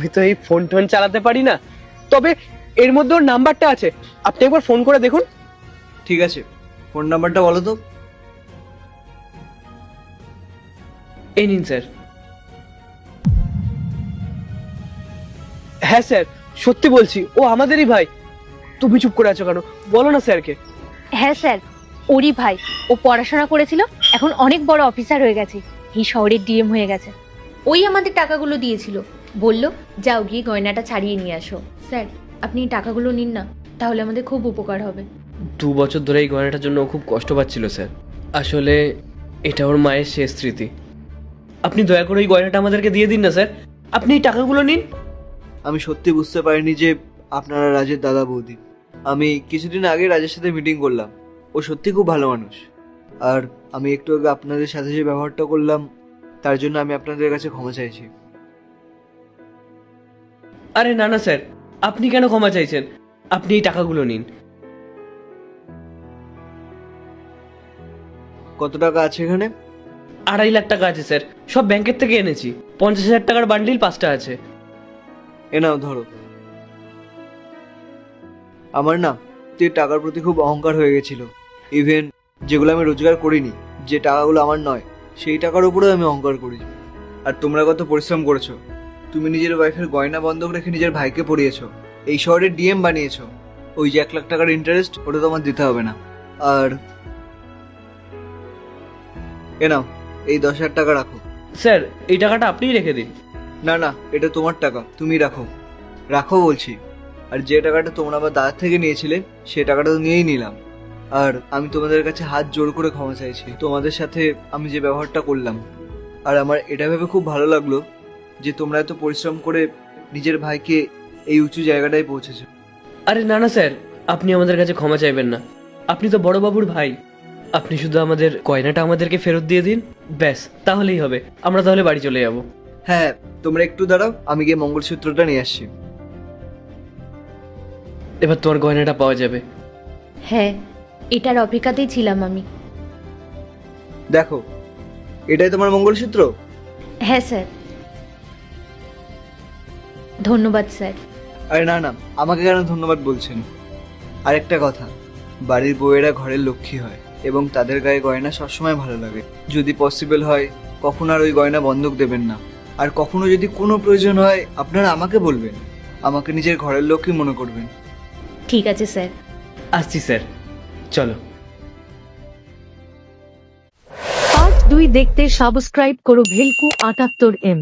আমি তো এই ফোন টোন চালাতে পারি না, তবে এর মধ্যে ওর নাম্বারটা আছে, আপনি একবার ফোন করে দেখুন। ঠিক আছে, ফোন নাম্বারটা বলো তো। এই নিন স্যার। হ্যাঁ স্যার, সত্যি বলছি, ও আমাদেরই ভাই। তুমি চুপ করে আছো কেন, বলো না স্যারকে। হ্যাঁ স্যার, ওরই ভাই। ও পড়াশোনা করেছিল, এখন অনেক বড় অফিসার হয়ে গেছে, এই শহরের ডিএম হয়ে গেছে। ওই আমাদের টাকাগুলো দিয়েছিল, বলল যাও গিয়ে গয়নাটা ছাড়িয়ে নিয়ে আসো। স্যার, আপনি এই টাকাগুলো নিন না, তাহলে আমাদের খুব উপকার হবে। 2 বছর ধরে এই গয়নাটার জন্য ও খুব কষ্ট পাচ্ছিল স্যার। আসলে এটা ওর মায়ের শেষ স্মৃতি। আপনি দয়া করে ওই গয়নাটা আমাদেরকে দিয়ে দিন না স্যার, আপনি এই টাকাগুলো নিন। আমি সত্যি বুঝতে পারিনি যে আপনারা রাজের দাদা বৌদি। আমি কিছুদিন আগে রাজের সাথে মিটিং করলাম, ও সত্যি খুব ভালো মানুষ। আর আমি একটু আগে আপনাদের সাথে যে ব্যবহারটা করলাম, তার জন্য আমি আপনাদের কাছে ক্ষমা চাইছি। আরে না না স্যার, আপনি কেন ক্ষমা চাইছেন? আপনি এই টাকাগুলো নিন। কত টাকা আছে এখানে? 2.5 লাখ টাকা আছে স্যার, সব ব্যাংকের থেকে এনেছি। 50,000 টাকার বান্ডিল 5টা আছে। এ নাও ধরো। আমার না টাকার প্রতি খুব অহংকার হয়ে গেছিল। ইভেন যেগুলো আমি রোজগার করিনি, যে টাকাগুলো আমার নয়, সেই টাকার উপরেও আমি অহংকার করি। আর তোমরা কত পরিশ্রম করেছো। তুমি নিজের ওয়াইফের গয়না বন্ধক রেখে নিজের ভাইকে পড়িয়েছো, এই শহরে ডিএম বানিয়েছো। ওই যে 1 লাখ টাকার ইন্টারেস্ট, ওটা তোমার দিতে হবে না। আর এ নাও, এই 10,000 টাকা রাখো। স্যার, এই টাকাটা আপনিই রেখে দিন। না না, এটা তোমার টাকা, তুমি রাখো। রাখো বলছি। আর যে টাকাটা তোমরা আমার দাদার থেকে নিয়েছিলে, সে টাকাটা তো নিয়েই নিলাম। আর আমি তোমাদের কাছে হাত জোর করে ক্ষমা চাইছি তোমাদের সাথে আমি যে ব্যবহারটা করলাম। আর আমার এটা ভেবে খুব ভালো লাগলো যে তোমরা এত পরিশ্রম করে নিজের ভাইকে এই উঁচু জায়গাটায় পৌঁছেছো। আরে না না স্যার, আপনি আমাদের কাছে ক্ষমা চাইবেন না। আপনি তো বড় বাবুর ভাই। আপনি শুধু আমাদের গয়নাটা আমাদেরকে ফেরত দিয়ে দিন, ব্যাস, তাহলেই হবে। আমরা তাহলে বাড়ি চলে যাব। হ্যাঁ, তোমরা একটু দাঁড়াও, আমি গিয়ে মঙ্গলসূত্রটা নিয়ে আসছি। এবার তোমার গয়নাটা পাওয়া যাবে। হ্যাঁ, এটার অপেক্ষাতেই ছিলাম আমি। দেখো, এটাই তোমার মঙ্গলসূত্র। হ্যাঁ স্যার। ধন্যবাদ স্যার। আরে না না, আমাকে কেন ধন্যবাদ বলছেন? আরেকটা কথা, বাড়ির বউয়েরা ঘরের লক্ষ্মী হয় এবং তাদের গায়ে গয়না সবসময় ভালো লাগে। যদি পসিবল হয়, কখনো আর ওই গয়না বন্ধক দেবেন না। আর কখনো যদি কোনো প্রয়োজন হয়, আপনারা আমাকে বলবেন। আমাকে নিজের ঘরের লক্ষ্মী মনে করবেন। ঠিক আছে স্যার। আসছি স্যার, চলো। পার্ট 2 দেখতে সাবস্ক্রাইব করো ভেলকু 78M।